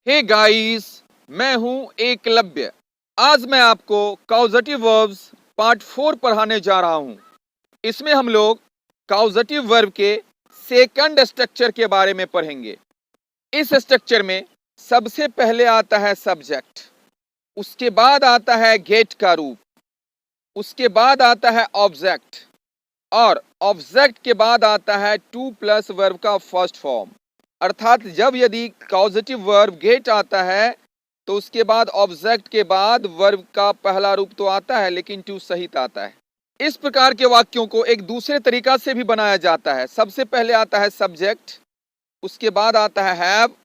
Hey guys, मैं हूं एकलव्य। आज मैं आपको कॉजेटिव वर्ब्स पार्ट 4 पढ़ाने जा रहा हूं। इसमें हम लोग कॉजेटिव वर्ब के सेकंड स्ट्रक्चर के बारे में पढ़ेंगे। इस स्ट्रक्चर में सबसे पहले आता है सब्जेक्ट, उसके बाद आता है गेट का रूप, उसके बाद आता है ऑब्जेक्ट और ऑब्जेक्ट के बाद आता है टू प्लस वर्ब का फर्स्ट फॉर्म। अर्थात जब यदि कॉजेटिव वर्ब गेट आता है तो उसके बाद ऑब्जेक्ट के बाद वर्ब का पहला रूप तो आता है लेकिन टू सहित आता है। इस प्रकार के वाक्यों को एक दूसरे तरीका से भी बनाया जाता है। सबसे पहले आता है सब्जेक्ट, उसके बाद आता है हैव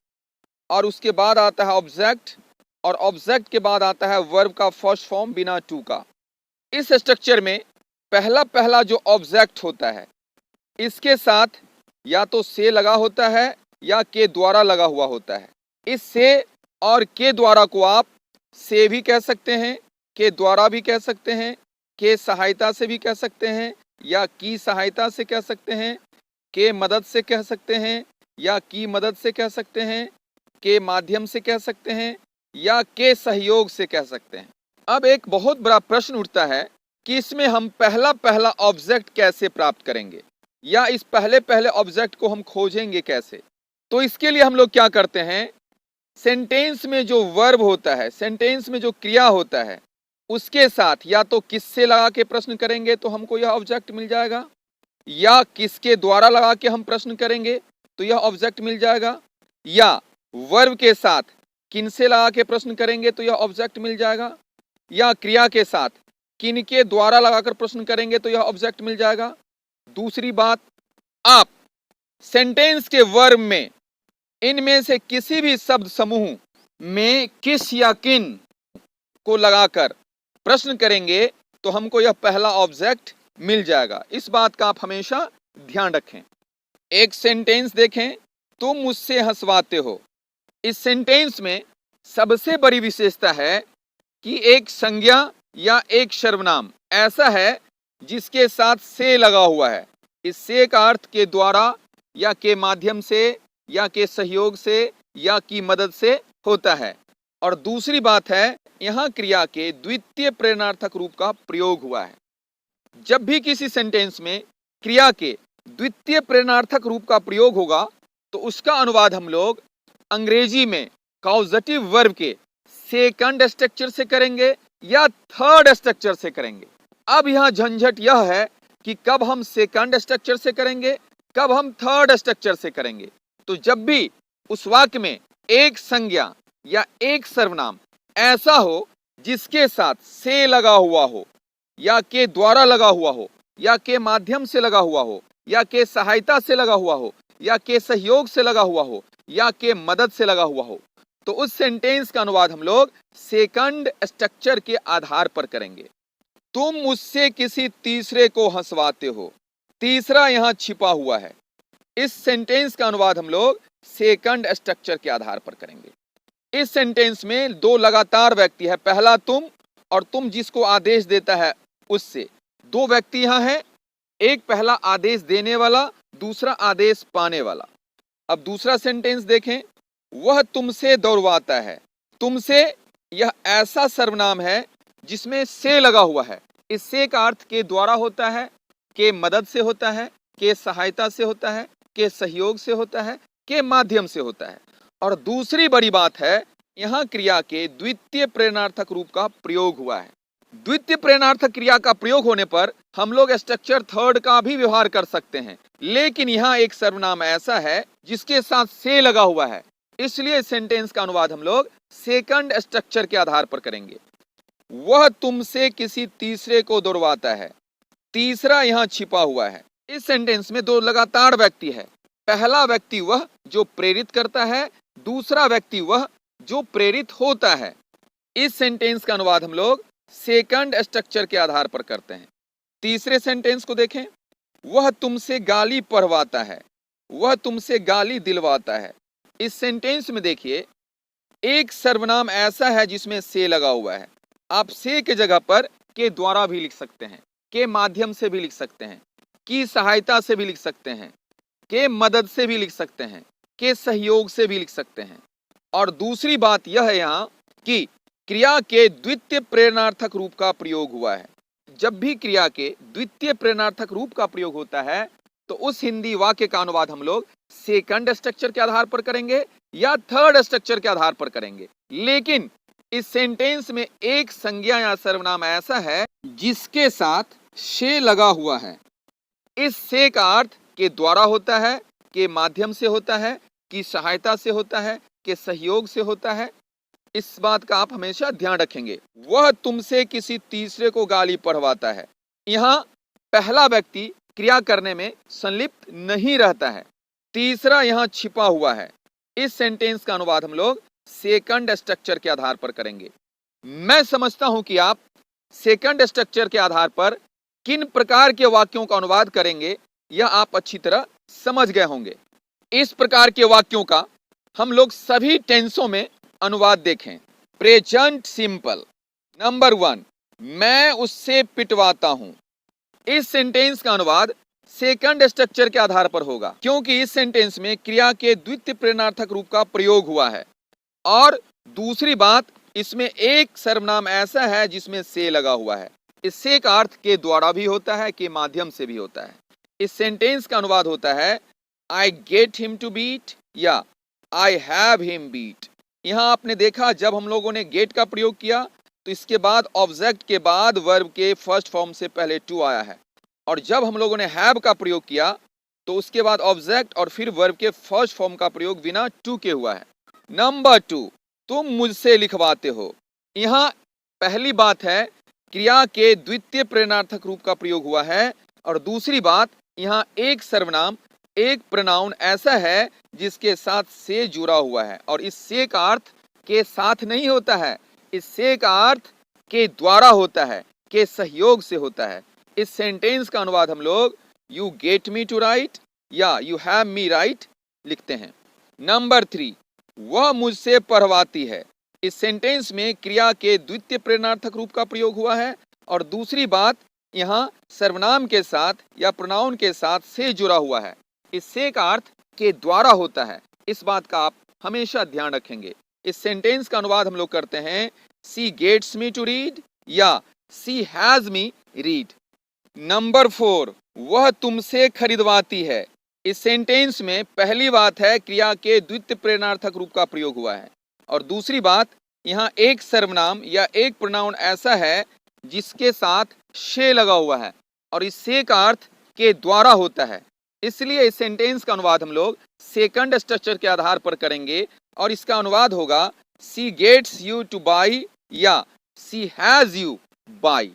और उसके बाद आता है ऑब्जेक्ट और ऑब्जेक्ट के बाद आता है वर्ब का फर्स्ट फॉर्म बिना टू का। इस स्ट्रक्चर में पहला पहला जो ऑब्जेक्ट होता है इसके साथ या तो से लगा होता है या के द्वारा लगा हुआ होता है। इस से और के द्वारा को आप से भी कह सकते हैं, के द्वारा भी कह सकते हैं, के सहायता से भी कह सकते हैं या की सहायता से कह सकते हैं, के मदद से कह सकते हैं या की मदद से कह सकते हैं, के माध्यम से कह सकते हैं या के सहयोग से कह सकते हैं। अब एक बहुत बड़ा प्रश्न उठता है कि इसमें हम पहला पहला ऑब्जेक्ट कैसे प्राप्त करेंगे या इस पहले पहले ऑब्जेक्ट को हम खोजेंगे कैसे। तो इसके लिए हम लोग क्या करते हैं, सेंटेंस में जो वर्ब होता है, सेंटेंस में जो क्रिया होता है उसके साथ या तो किससे लगा के प्रश्न करेंगे तो हमको यह ऑब्जेक्ट मिल जाएगा, या किसके द्वारा लगा के हम प्रश्न करेंगे तो यह ऑब्जेक्ट मिल जाएगा, या वर्ब के साथ किनसे लगा के प्रश्न करेंगे तो यह ऑब्जेक्ट मिल जाएगा, या क्रिया के साथ किनके द्वारा लगाकर प्रश्न करेंगे तो यह ऑब्जेक्ट मिल जाएगा। दूसरी बात, आप सेंटेंस के वर्ब में इनमें से किसी भी शब्द समूह में किस या किन को लगाकर प्रश्न करेंगे तो हमको यह पहला ऑब्जेक्ट मिल जाएगा। इस बात का आप हमेशा ध्यान रखें। एक सेंटेंस देखें, तुम मुझसे हंसवाते हो। इस सेंटेंस में सबसे बड़ी विशेषता है कि एक संज्ञा या एक सर्वनाम ऐसा है जिसके साथ से लगा हुआ है। इस से का अर्थ के द्वारा या के माध्यम से या के सहयोग से या की मदद से होता है। और दूसरी बात है, यहाँ क्रिया के द्वितीय प्रेरणार्थक रूप का प्रयोग हुआ है। जब भी किसी सेंटेंस में क्रिया के द्वितीय प्रेरणार्थक रूप का प्रयोग होगा तो उसका अनुवाद हम लोग अंग्रेजी में कॉजेटिव वर्ब के सेकंड स्ट्रक्चर से करेंगे या थर्ड स्ट्रक्चर से करेंगे। अब यहाँ झंझट यह है कि कब हम सेकंड स्ट्रक्चर से करेंगे, कब हम थर्ड स्ट्रक्चर से करेंगे। तो जब भी उस वाक्य में एक संज्ञा या एक सर्वनाम ऐसा हो जिसके साथ से लगा हुआ हो या के द्वारा लगा हुआ हो या के माध्यम से लगा हुआ हो या के सहायता से लगा हुआ हो या के सहयोग से लगा हुआ हो या के मदद से लगा हुआ हो, तो उस सेंटेंस का अनुवाद हम लोग सेकंड स्ट्रक्चर के आधार पर करेंगे। तुम मुझसे किसी तीसरे को हंसवाते हो, तीसरा यहाँ छिपा हुआ है। इस सेंटेंस का अनुवाद हम लोग सेकंड स्ट्रक्चर के आधार पर करेंगे। इस सेंटेंस में दो लगातार व्यक्ति है, पहला तुम और तुम जिसको आदेश देता है उससे। दो व्यक्ति यहाँ है, एक पहला आदेश देने वाला, दूसरा आदेश पाने वाला। अब दूसरा सेंटेंस देखें, वह तुमसे दौड़वाता है। तुमसे यह ऐसा सर्वनाम है जिसमें से लगा हुआ है। इस से का अर्थ के द्वारा होता है, के मदद से होता है, के सहायता से होता है, के सहयोग से होता है, के माध्यम से होता है। और दूसरी बड़ी बात है, यहाँ क्रिया के द्वितीय प्रेरणार्थक रूप का प्रयोग हुआ है। द्वितीय प्रेरणार्थक क्रिया का प्रयोग होने पर हम लोग स्ट्रक्चर थर्ड का भी व्यवहार कर सकते हैं, लेकिन यहाँ एक सर्वनाम ऐसा है जिसके साथ से लगा हुआ है, इसलिए सेंटेंस का अनुवाद हम लोग सेकंड स्ट्रक्चर के आधार पर करेंगे। वह तुमसे किसी तीसरे को दौड़वाता है, तीसरा यहाँ छिपा हुआ है। इस सेंटेंस में दो लगातार व्यक्ति है, पहला व्यक्ति वह जो प्रेरित करता है, दूसरा व्यक्ति वह जो प्रेरित होता है। इस सेंटेंस का अनुवाद हम लोग सेकंड स्ट्रक्चर के आधार पर करते हैं। तीसरे सेंटेंस को देखें, वह तुमसे गाली पढ़वाता है, वह तुमसे गाली दिलवाता है। इस सेंटेंस में देखिए, एक सर्वनाम ऐसा है जिसमें से लगा हुआ है। आप से के जगह पर के द्वारा भी लिख सकते हैं, के माध्यम से भी लिख सकते हैं, की सहायता से भी लिख सकते हैं, के मदद से भी लिख सकते हैं, के सहयोग से भी लिख सकते हैं। और दूसरी बात यह है यहाँ कि क्रिया के द्वितीय प्रेरणार्थक रूप का प्रयोग हुआ है। जब भी क्रिया के द्वितीय प्रेरणार्थक रूप का प्रयोग होता है तो उस हिंदी वाक्य का अनुवाद हम लोग सेकंड स्ट्रक्चर के आधार पर करेंगे या थर्ड स्ट्रक्चर के आधार पर करेंगे। लेकिन इस सेंटेंस में एक संज्ञा या सर्वनाम ऐसा है जिसके साथ से लगा हुआ है। इस से का अर्थ के द्वारा होता है, के माध्यम से होता है, की सहायता से होता है, के सहयोग से होता है। इस बात का आप हमेशा ध्यान रखेंगे। वह तुमसे किसी तीसरे को गाली पढ़वाता है। यहाँ पहला व्यक्ति क्रिया करने में संलिप्त नहीं रहता है, तीसरा यहाँ छिपा हुआ है। इस सेंटेंस का अनुवाद हम लोग सेकंड स्ट्रक्चर के आधार पर करेंगे। मैं समझता हूं कि आप सेकंड स्ट्रक्चर के आधार पर किन प्रकार के वाक्यों का अनुवाद करेंगे यह आप अच्छी तरह समझ गए होंगे। इस प्रकार के वाक्यों का हम लोग सभी टेंसों में अनुवाद देखें। प्रेजेंट सिंपल नंबर 1, मैं उससे पिटवाता हूं। इस सेंटेंस का अनुवाद सेकंड स्ट्रक्चर के आधार पर होगा क्योंकि इस सेंटेंस में क्रिया के द्वितीय प्रेरणार्थक रूप का प्रयोग हुआ है। और दूसरी बात, इसमें एक सर्वनाम ऐसा है जिसमें से लगा हुआ है। इस से का अर्थ के द्वारा भी होता है, के माध्यम से भी होता है। इस सेंटेंस का अनुवाद होता है I get him to beat या आई हैव हिम बीट। यहाँ आपने देखा जब हम लोगों ने गेट का प्रयोग किया तो इसके बाद ऑब्जेक्ट के बाद वर्ब के फर्स्ट फॉर्म से पहले टू आया है, और जब हम लोगों ने हैव का प्रयोग किया तो उसके बाद ऑब्जेक्ट और फिर वर्ब के फर्स्ट फॉर्म का प्रयोग बिना टू के हुआ है। नंबर 2, तुम मुझसे लिखवाते हो। यहाँ पहली बात है क्रिया के द्वितीय प्रेरणार्थक रूप का प्रयोग हुआ है, और दूसरी बात यहाँ एक सर्वनाम, एक प्रोनाउन ऐसा है जिसके साथ से जुड़ा हुआ है, और इस से का अर्थ के साथ नहीं होता है, इस से का अर्थ के द्वारा होता है, के सहयोग से होता है। इस सेंटेंस का अनुवाद हम लोग you get me to write या यू हैव मी राइट लिखते हैं। नंबर 3, वह मुझसे पढ़वाती है। इस सेंटेंस में क्रिया के द्वितीय प्रेरणार्थक रूप का प्रयोग हुआ है, और दूसरी बात यहाँ सर्वनाम के साथ या प्रोनाउन के साथ से जुड़ा हुआ है। इस से का अर्थ के द्वारा होता है। इस बात का आप हमेशा ध्यान रखेंगे। इस सेंटेंस का अनुवाद हम लोग करते हैं सी गेट्स मी टू रीड या सी हैज मी रीड। नंबर 4, वह तुमसे खरीदवाती है। इस सेंटेंस में पहली बात है क्रिया के द्वितीय प्रेरणार्थक रूप का प्रयोग हुआ है, और दूसरी बात यहाँ एक सर्वनाम या एक प्रोनाउन ऐसा है जिसके साथ से लगा हुआ है, और इस से का अर्थ के द्वारा होता है। इसलिए इस सेंटेंस का अनुवाद हम लोग सेकंड स्ट्रक्चर के आधार पर करेंगे, और इसका अनुवाद होगा सी गेट्स यू टू बाई या सी हैज यू बाई।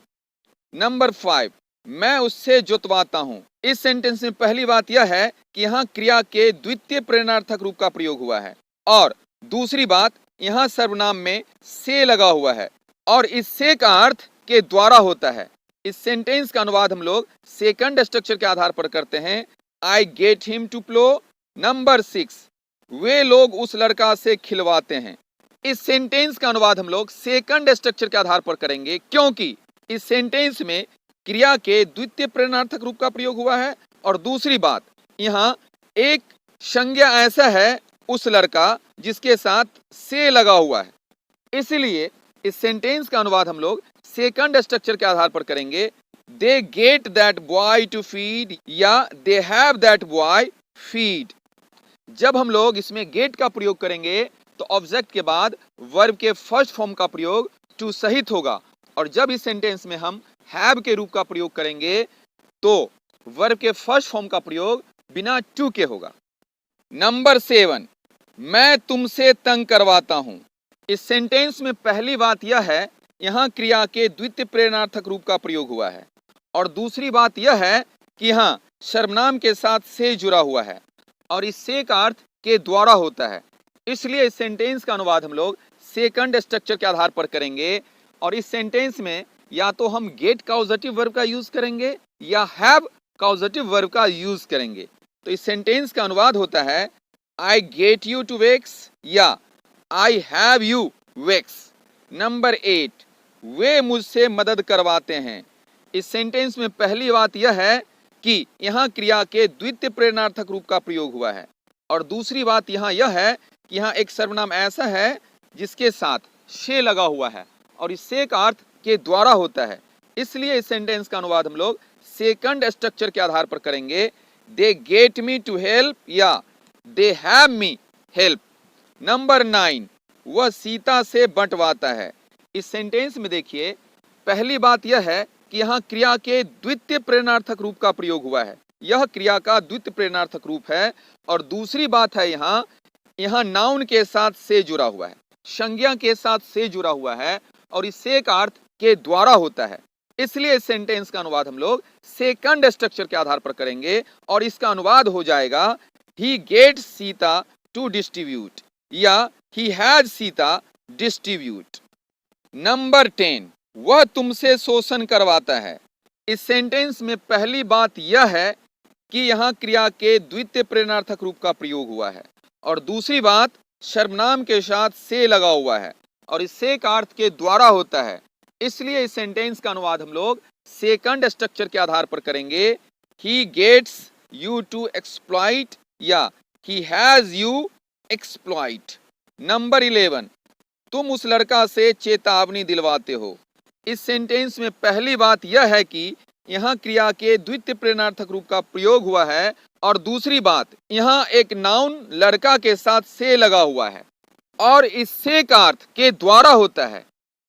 नंबर 5, मैं उससे जुतवाता हूं। इस सेंटेंस में पहली बात यह है कि यहाँ क्रिया के द्वितीय प्रेरणार्थक रूप का प्रयोग हुआ है, और दूसरी बात यहाँ सर्वनाम में से लगा हुआ है, और इस से का अर्थ के द्वारा होता है। इस सेंटेंस का अनुवाद हम लोग सेकंड स्ट्रक्चर के आधार पर करते हैं I get him to plough. Number 6, वे लोग उस लड़का से खिलवाते हैं। इस सेंटेंस का अनुवाद हम लोग सेकंड स्ट्रक्चर के आधार पर करेंगे क्योंकि इस सेंटेंस में क्रिया के द्वितीय प्रेरणार्थक रूप का प्रयोग हुआ है, और दूसरी बात यहाँ एक संज्ञा ऐसा है उस लड़का जिसके साथ से लगा हुआ है। इसलिए इस सेंटेंस का अनुवाद हम लोग सेकंड स्ट्रक्चर के आधार पर करेंगे they get that boy to feed या they have that boy feed. जब हम लोग इसमें गेट का प्रयोग करेंगे तो ऑब्जेक्ट के बाद वर्ब के फर्स्ट फॉर्म का प्रयोग टू सहित होगा, और जब इस सेंटेंस में हम हैव के रूप का प्रयोग करेंगे तो वर्ब के फर्स्ट फॉर्म का प्रयोग बिना टू के होगा। नंबर 7, मैं तुमसे तंग करवाता हूं। इस सेंटेंस में पहली बात यह है यहाँ क्रिया के द्वितीय प्रेरणार्थक रूप का प्रयोग हुआ है, और दूसरी बात यह है कि यहाँ सर्वनाम के साथ से जुड़ा हुआ है, और इस से का अर्थ के द्वारा होता है। इसलिए इस सेंटेंस का अनुवाद हम लोग सेकंड स्ट्रक्चर के आधार पर करेंगे, और इस सेंटेंस में या तो हम गेट कॉजेटिव वर्ब का यूज करेंगे या हैव कॉजेटिव वर्ब का यूज करेंगे। तो इस सेंटेंस का अनुवाद होता है I get you to wax या I have you wax. Number 8, वे मुझसे मदद करवाते हैं। इस सेंटेंस में पहली बात यह है कि यहाँ क्रिया के द्वितीय प्रेरणार्थक रूप का प्रयोग हुआ है, और दूसरी बात यहाँ यह है कि यहाँ एक सर्वनाम ऐसा है जिसके साथ से लगा हुआ है और इस से का अर्थ के द्वारा होता है, इसलिए इस सेंटेंस का अनुवाद हम लोग सेकंड स्ट्रक्चर के आधार पर करेंगे। They get me to help या they have me help. Number 9, वह सीता से बंटवाता है। इस सेंटेंस में देखिए पहली बात यह है कि यहाँ क्रिया के द्वितीय प्रेरणार्थक रूप का प्रयोग हुआ है, यह क्रिया का द्वितीय प्रेरणार्थक रूप है। और दूसरी बात है यहाँ नाउन के साथ से जुड़ा हुआ है, संज्ञा के साथ से जुड़ा हुआ है और इस से का अर्थ के द्वारा होता है, इसलिए इस सेंटेंस का अनुवाद हम लोग सेकंड स्ट्रक्चर के आधार पर करेंगे और इसका अनुवाद हो जाएगा he gets Sita to distribute या he has Sita distribute. Number 10, वह तुमसे शोषण करवाता है। इस सेंटेंस में पहली बात यह है कि यहाँ क्रिया के द्वितीय प्रेरणार्थक रूप का प्रयोग हुआ है और दूसरी बात सर्वनाम के साथ से लगा हुआ है और इस से का अर्थ के द्वारा होता है, इसलिए इस सेंटेंस का अनुवाद हम लोग सेकंड स्ट्रक्चर के आधार पर करेंगे। He gets you to exploit या he has you exploit. Number 11, तुम उस लड़का से चेतावनी दिलवाते हो। इस सेंटेंस में पहली बात यह है कि यहाँ क्रिया के द्वितीय प्रेरणार्थक रूप का प्रयोग हुआ है और दूसरी बात यहाँ एक नाउन लड़का के साथ से लगा हुआ है और इस से का अर्थ के द्वारा होता है,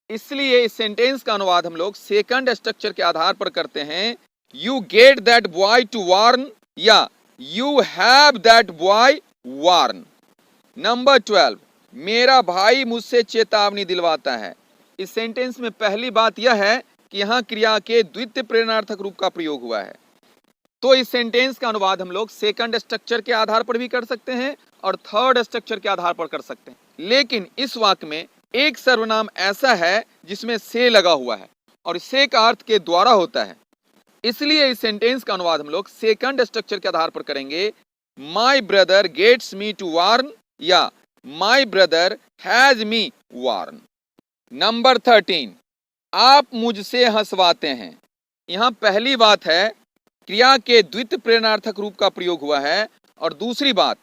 इसलिए इस सेंटेंस का अनुवाद हम लोग सेकंड स्ट्रक्चर के आधार पर करते हैं। You get that boy to warn या you have that boy warn. Number 12, मेरा भाई मुझसे चेतावनी दिलवाता है। इस सेंटेंस में पहली बात यह है कि यहाँ क्रिया के द्वितीय प्रेरणार्थक रूप का प्रयोग हुआ है, तो इस सेंटेंस का अनुवाद हम लोग सेकंड स्ट्रक्चर के आधार पर भी कर सकते हैं और थर्ड स्ट्रक्चर के आधार पर कर सकते हैं। लेकिन इस वाक्य में एक सर्वनाम ऐसा है जिसमें से लगा हुआ है और से का अर्थ के द्वारा होता है, इसलिए इस सेंटेंस का अनुवाद हम लोग सेकंड स्ट्रक्चर के आधार पर करेंगे। My brother gets me to warn या my brother has me warn. Number 13, आप मुझसे हंसवाते हैं। यहाँ पहली बात है क्रिया के द्वितीय प्रेरणार्थक रूप का प्रयोग हुआ है और दूसरी बात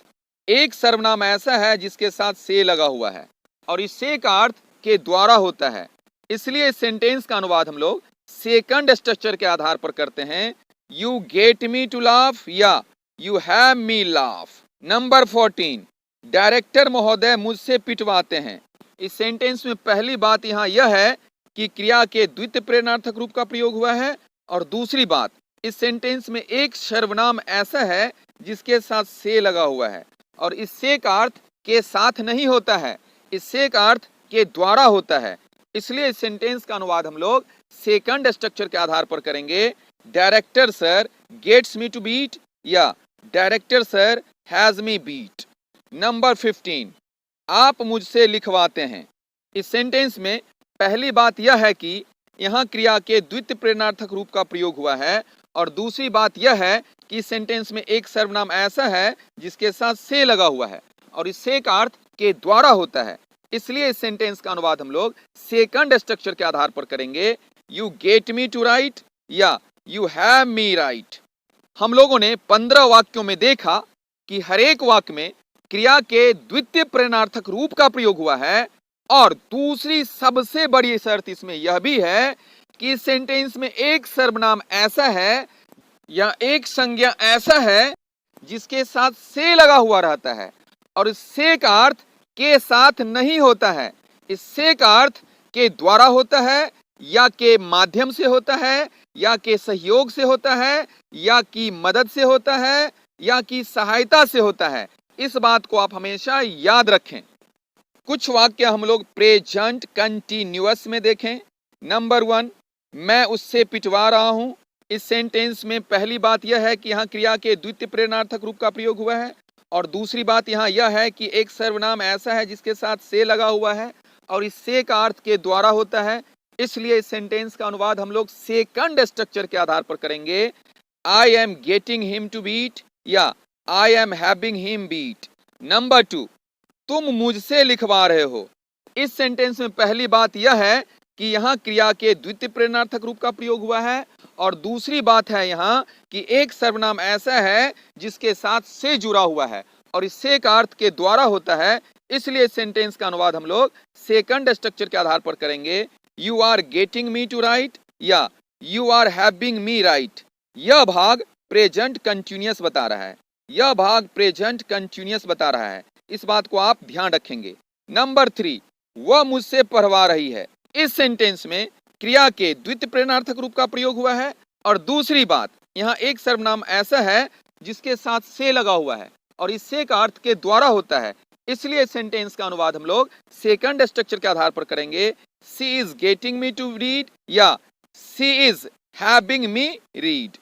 एक सर्वनाम ऐसा है जिसके साथ से लगा हुआ है और इस से का अर्थ के द्वारा होता है, इसलिए इस सेंटेंस का अनुवाद हम लोग सेकंड स्ट्रक्चर के आधार पर करते हैं। You get me to laugh या you have me laugh. Number 14, director महोदय मुझसे पिटवाते हैं। इस सेंटेंस में पहली बात यहाँ यह है कि क्रिया के द्वितीय प्रेरणार्थक रूप का प्रयोग हुआ है और दूसरी बात इस सेंटेंस में एक सर्वनाम ऐसा है जिसके साथ से लगा हुआ है और इस से का अर्थ के साथ नहीं होता है, इस से का अर्थ के द्वारा होता है, इसलिए इस सेंटेंस का अनुवाद हम लोग सेकंड स्ट्रक्चर के आधार पर करेंगे। Director sir gets me to beat या director sir has me beat. Number 15, आप मुझसे लिखवाते हैं। इस सेंटेंस में पहली बात यह है कि यहाँ क्रिया के द्वितीय प्रेरणार्थक रूप का प्रयोग हुआ है और दूसरी बात यह है कि इस सेंटेंस में एक सर्वनाम ऐसा है जिसके साथ से लगा हुआ है और इस से का अर्थ के द्वारा होता है, इसलिए इस सेंटेंस का अनुवाद हम लोग सेकंड स्ट्रक्चर के आधार पर करेंगे। You get me to write या यू हैव मी राइट। हम लोगों ने 15 वाक्यों में देखा कि हर एक वाक्य में क्रिया के द्वितीय प्रेरणार्थक रूप का प्रयोग हुआ है और दूसरी सबसे बड़ी शर्त इसमें यह भी है कि इस सेंटेंस में एक सर्वनाम ऐसा है या एक संज्ञा ऐसा है जिसके साथ से लगा हुआ रहता है और इस से का अर्थ के साथ नहीं होता है, इस से का अर्थ के द्वारा होता है या के माध्यम से होता है या के सहयोग से होता है या की मदद से होता है या की सहायता से होता है। इस बात को आप हमेशा याद रखें। कुछ वाक्य हम लोग प्रेजेंट कंटिन्यूअस में देखें। नंबर 1, मैं उससे पिटवा रहा हूं। इस सेंटेंस में पहली बात यह है कि यहाँ क्रिया के द्वितीय प्रेरणार्थक रूप का प्रयोग हुआ है और दूसरी बात यहाँ यह है कि एक सर्वनाम ऐसा है जिसके साथ से लगा हुआ है और इस से का अर्थ के द्वारा होता है, इसलिए इस सेंटेंस का अनुवाद हम लोग सेकंड स्ट्रक्चर के आधार पर करेंगे। I am getting him to beat या I am having him beat. Number 2, तुम मुझसे लिखवा रहे हो। इस सेंटेंस में पहली बात यह है कि यहाँ क्रिया के द्वितीय प्रेरणार्थक रूप का प्रयोग हुआ है और दूसरी बात है यहाँ कि एक सर्वनाम ऐसा है जिसके साथ से जुड़ा हुआ है और इस से का अर्थ के द्वारा होता है, इसलिए सेंटेंस का अनुवाद हम लोग सेकंड स्ट्रक्चर के आधार पर करेंगे। You are getting me to write या you are having me write. यह भाग प्रेजेंट कंटिन्यूअस बता रहा है, यह भाग प्रेजेंट कंटिन्यूअस बता रहा है, इस बात को आप ध्यान रखेंगे। नंबर 3, वह मुझसे पढ़वा रही है। इस सेंटेंस में क्रिया के द्वितीय प्रेरणार्थक रूप का प्रयोग हुआ है और दूसरी बात, यहाँ एक सर्वनाम ऐसा है जिसके साथ से लगा हुआ है और इस से का अर्थ के द्वारा होता है, इसलिए सेंटेंस का अनुवाद हम लोग सेकंड स्ट्रक्चर के आधार पर करेंगे। She is getting me to read या she is having me read.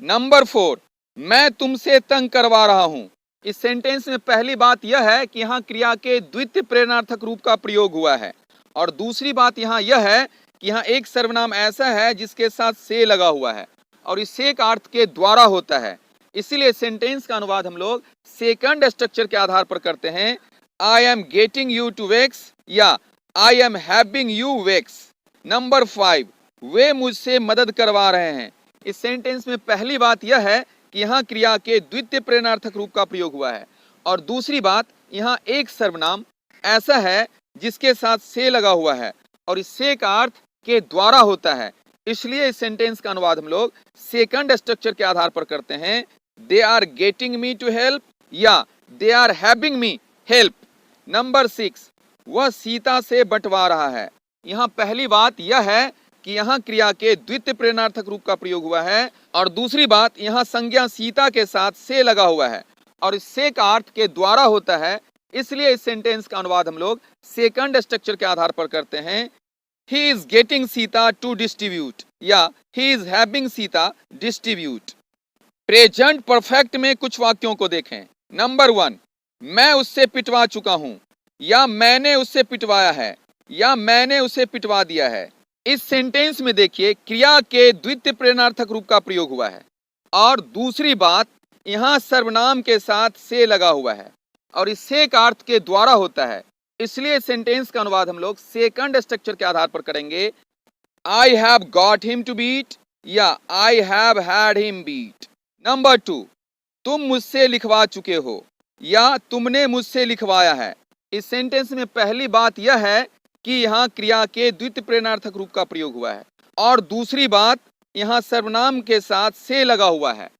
Number 4, मैं तुमसे तंग करवा रहा हूं। इस सेंटेंस में पहली बात यह है कि यहाँ क्रिया के द्वितीय प्रेरणार्थक रूप का प्रयोग हुआ है और दूसरी बात यहाँ यह है कि यहाँ एक सर्वनाम ऐसा है जिसके साथ से लगा हुआ है और इस से का अर्थ के द्वारा होता है, इसीलिए सेंटेंस का अनुवाद हम लोग सेकंड स्ट्रक्चर के आधार पर करते हैं। I am getting you to wax या I am having you wax. Number 5, वे मुझसे मदद करवा रहे हैं। इस सेंटेंस में पहली बात यह है कि यहाँ क्रिया के द्वितीय प्रेरणार्थक रूप का प्रयोग हुआ है और दूसरी बात, यहाँ एक सर्वनाम ऐसा है जिसके साथ से लगा हुआ है और इस से का अर्थ के द्वारा होता है, इसलिए इस सेंटेंस का अनुवाद हम लोग सेकंड स्ट्रक्चर के आधार पर करते हैं। They are getting me to help या they are having me help. Number 6, वह सीता से बंटवा रहा है। यहाँ पहली बात यह है कि यहाँ क्रिया के द्वितीय प्रेरणार्थक रूप का प्रयोग हुआ है और दूसरी बात, यहाँ संज्ञा सीता के साथ से लगा हुआ है और इस से का अर्थ के द्वारा होता है, इसलिए इस सेंटेंस का अनुवाद हम लोग सेकंड स्ट्रक्चर के आधार पर करते हैं। He is getting Sita to distribute या he is having Sita distribute। Present perfect में कुछ वाक्यों को देखें। नंबर 1, मैं उससे पिटवा चुका हूं या मैंने उससे पिटवाया है या मैंने उसे पिटवा दिया है। इस सेंटेंस में देखिए क्रिया के द्वितीय प्रेरणार्थक रूप का प्रयोग हुआ है और दूसरी बात, यहाँ सर्वनाम के साथ से लगा हुआ है और इस से का अर्थ के द्वारा होता है, इसलिए सेंटेंस का अनुवाद हम लोग सेकंड स्ट्रक्चर के आधार पर करेंगे। I have got him to beat या I have had him beat. Number 2, तुम मुझसे लिखवा चुके हो या तुमने मुझसे लिखवाया है। इस सेंटेंस में पहली बात यह है कि यहाँ क्रिया के द्वितीय प्रेरणार्थक रूप का प्रयोग हुआ है और दूसरी बात, यहाँ सर्वनाम के साथ से लगा हुआ है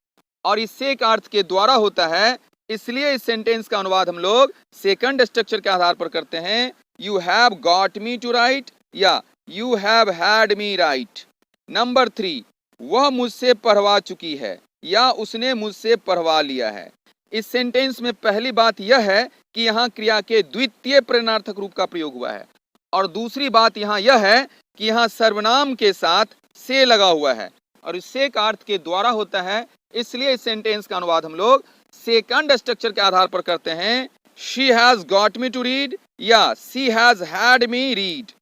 और इस से का अर्थ के द्वारा होता है, इसलिए इस सेंटेंस का अनुवाद हम लोग सेकंड स्ट्रक्चर के आधार पर करते हैं। You have got me to write या you have had me write. Number 3, वह मुझसे पढ़वा चुकी है या उसने मुझसे पढ़वा लिया है। इस सेंटेंस में पहली बात यह है कि यहाँ क्रिया के द्वितीय प्रेरणार्थक रूप का प्रयोग हुआ है और दूसरी बात यहाँ यह है कि यहाँ सर्वनाम के साथ से लगा हुआ है और इस से का अर्थ के द्वारा होता है, इसलिए इस सेंटेंस का अनुवाद हम लोग सेकंड स्ट्रक्चर के आधार पर करते हैं। She has got me to read या she has had me read.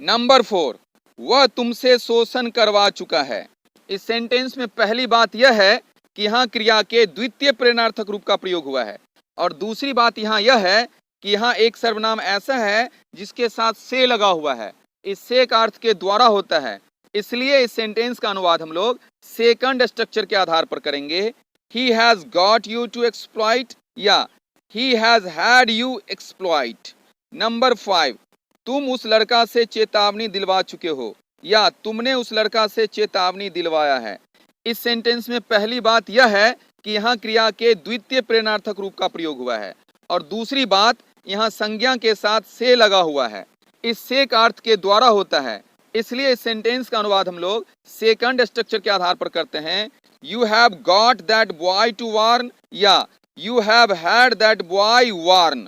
Number 4, वह तुमसे शोषण करवा चुका है। इस सेंटेंस में पहली बात यह है कि यहाँ क्रिया के द्वितीय प्रेरणार्थक रूप का प्रयोग हुआ है और दूसरी बात यहाँ यह है कि यहाँ एक सर्वनाम ऐसा है जिसके साथ से लगा हुआ है, इस से का अर्थ के द्वारा होता है, इसलिए इस सेंटेंस का अनुवाद हम लोग सेकंड स्ट्रक्चर के आधार पर करेंगे। He has got you to exploit या he has had you exploit। Number 5, तुम उस लड़का से चेतावनी दिलवा चुके हो या तुमने उस लड़का से चेतावनी दिलवाया है। इस सेंटेंस में पहली बात यह है कि यहाँ क्रिया के द्वितीय प्रेरणार्थक रूप का प्रयोग हुआ है और दूसरी बात, यहाँ संज्ञा के साथ से लगा हुआ है, इस से का अर्थ के द्वारा होता है, इसलिए इस सेंटेंस का अनुवाद हम लोग सेकंड स्ट्रक्चर के आधार पर करते हैं। You have got that boy to warn या you have had that boy warn।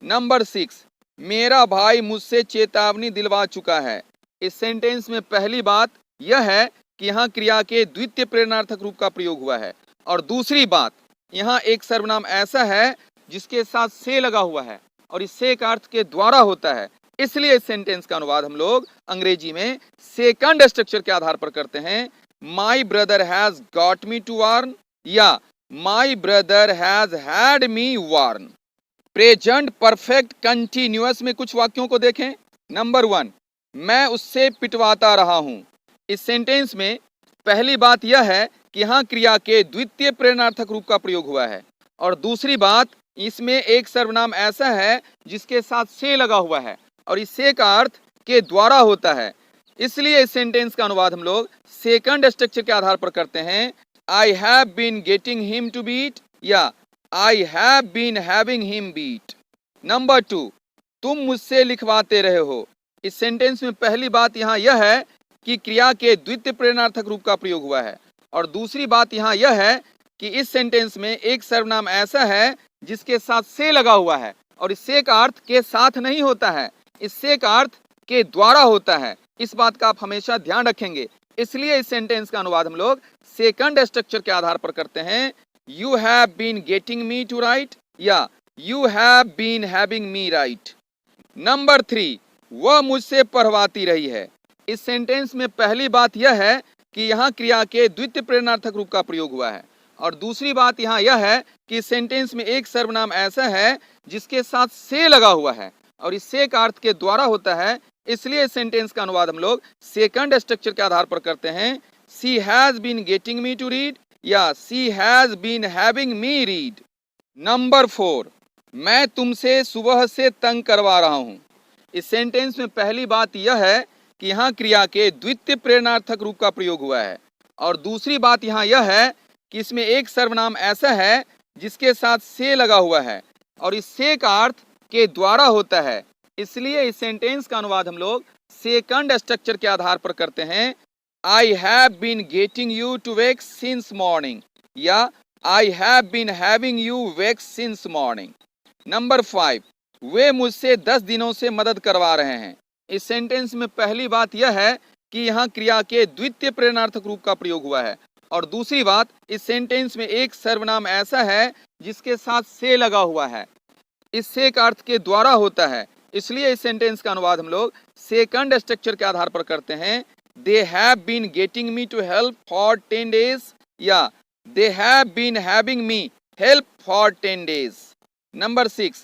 Number 6, मेरा भाई मुझसे चेतावनी दिलवा चुका है। इस सेंटेंस में पहली बात यह है कि यहाँ क्रिया के द्वितीय प्रेरणार्थक रूप का प्रयोग हुआ है और दूसरी बात, यहाँ एक सर्वनाम ऐसा है जिसके साथ से लगा हुआ है और इस से का अर्थ के द्वारा होता है, इसलिए इस सेंटेंस का अनुवाद हम लोग अंग्रेजी में सेकंड स्ट्रक्चर के आधार पर करते हैं। My brother has got me to warn या my brother has had me warn. Present perfect continuous में कुछ वाक्यों को देखें। नंबर 1, मैं उससे पिटवाता रहा हूं। इस सेंटेंस में पहली बात यह है कि यहाँ क्रिया के द्वितीय प्रेरणार्थक रूप का प्रयोग हुआ है और दूसरी बात, इसमें एक सर्वनाम ऐसा है जिसके साथ से लगा हुआ है और इस से का अर्थ के द्वारा होता है, इसलिए इस सेंटेंस का अनुवाद हम लोग सेकंड स्ट्रक्चर के आधार पर करते हैं। I have been getting him to beat या I have been having him beat. Number 2, तुम मुझसे लिखवाते रहे हो। इस सेंटेंस में पहली बात यहाँ यह है कि क्रिया के द्वितीय प्रेरणार्थक रूप का प्रयोग हुआ है और दूसरी बात यहाँ यह है कि इस सेंटेंस में एक सर्वनाम ऐसा है जिसके साथ से लगा हुआ है और इस से का अर्थ के साथ नहीं होता है, इस से का अर्थ के द्वारा होता है। इस बात का आप हमेशा ध्यान रखेंगे, इसलिए इस सेंटेंस का अनुवाद हम लोग सेकंड स्ट्रक्चर के आधार पर करते हैं। You have been getting me to write या you have been having me write. Number 3, वह मुझसे पढ़वाती रही है। इस सेंटेंस में पहली बात यह है कि यहाँ क्रिया के द्वितीय प्रेरणार्थक रूप का प्रयोग हुआ है और दूसरी बात यहाँ यह है कि इस सेंटेंस में एक सर्वनाम ऐसा है जिसके साथ से लगा हुआ है और इस से का अर्थ के द्वारा होता है, इसलिए इस सेंटेंस का अनुवाद हम लोग सेकंड स्ट्रक्चर के आधार पर करते हैं। She has been getting me to read या she has been having me read. Number 4, मैं तुमसे सुबह से तंग करवा रहा हूं। इस सेंटेंस में पहली बात यह है कि यहाँ क्रिया के द्वितीय प्रेरणार्थक रूप का प्रयोग हुआ है और दूसरी बात यहाँ यह है कि इसमें एक सर्वनाम ऐसा है जिसके साथ से लगा हुआ है और इस से का अर्थ के द्वारा होता है, इसलिए इस सेंटेंस का अनुवाद हम लोग सेकंड स्ट्रक्चर के आधार पर करते हैं। I have been getting you to wake since morning या I have been having you wake since morning. Number 5, वे मुझसे 10 दिनों से मदद करवा रहे हैं। इस सेंटेंस में पहली बात यह है कि यहाँ क्रिया के द्वितीय प्रेरणार्थक रूप का प्रयोग हुआ है और दूसरी बात इस सेंटेंस में एक सर्वनाम ऐसा है जिसके साथ से लगा हुआ है, इस से का अर्थ के द्वारा होता है, इसलिए इस सेंटेंस का अनुवाद हम लोग सेकंड स्ट्रक्चर के आधार पर करते हैं। They have been getting me to help for 10 days या they have been having me help for 10 days. Number 6,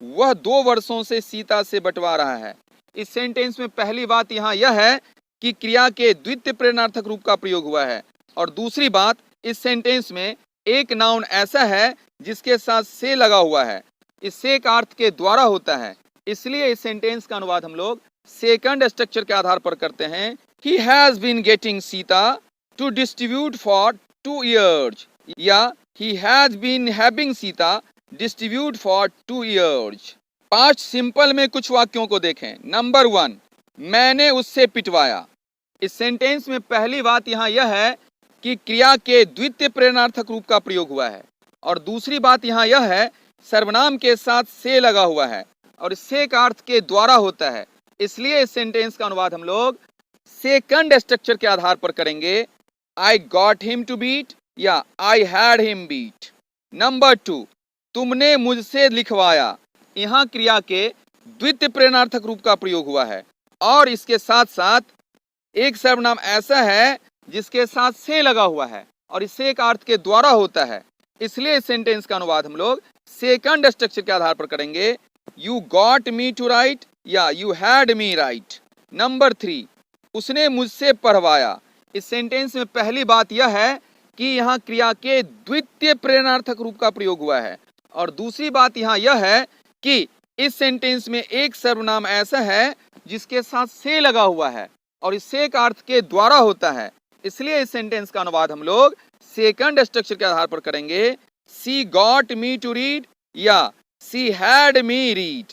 वह 2 वर्षों से सीता से बंटवा रहा है। इस सेंटेंस में पहली बात यहाँ यह है कि क्रिया के द्वितीय प्रेरणार्थक रूप का प्रयोग हुआ है और दूसरी बात इस सेंटेंस में एक नाउन ऐसा है जिसके साथ से लगा हुआ है, इस से का अर्थ के द्वारा होता है, इसलिए इस सेंटेंस का अनुवाद हम लोग सेकंड स्ट्रक्चर के आधार पर करते हैं। He has been getting Sita to distribute for 2 years या he has been having Sita distribute for 2 years। 5 simple में कुछ वाक्यों को देखें। नंबर 1, मैंने उससे पिटवाया। इस सेंटेंस में पहली बात यहाँ यह है कि क्रिया के द्वितीय प्रेरणार्थक रूप का प्रयोग हुआ है और दूसरी बात यहाँ यह है सर्वनाम के साथ से लगा हुआ है और से का अर्थ के द्वारा होता है, इसलिए इस सेंटेंस का अनुवाद हम लोग सेकंड स्ट्रक्चर के आधार पर करेंगे। I got him to beat या I had him beat. Number 2, तुमने मुझसे लिखवाया। यहाँ क्रिया के द्वितीय प्रेरणार्थक रूप का प्रयोग हुआ है और इसके साथ साथ एक सर्वनाम ऐसा है जिसके साथ से लगा हुआ है और इस से का अर्थ के द्वारा होता है, इसलिए इस सेंटेंस का अनुवाद हम लोग सेकंड स्ट्रक्चर के आधार पर करेंगे। You got me to write या you had me write. Number 3, उसने मुझसे पढ़वाया। इस सेंटेंस में पहली बात यह है कि यहाँ क्रिया के द्वितीय प्रेरणार्थक रूप का प्रयोग हुआ है और दूसरी बात यहाँ यह है कि इस सेंटेंस में एक सर्वनाम ऐसा है जिसके साथ से लगा हुआ है और इस से का अर्थ के द्वारा होता है, इसलिए इस सेंटेंस का अनुवाद हम लोग सेकंड स्ट्रक्चर के आधार पर करेंगे। सी गॉट मी टू रीड या she had me read.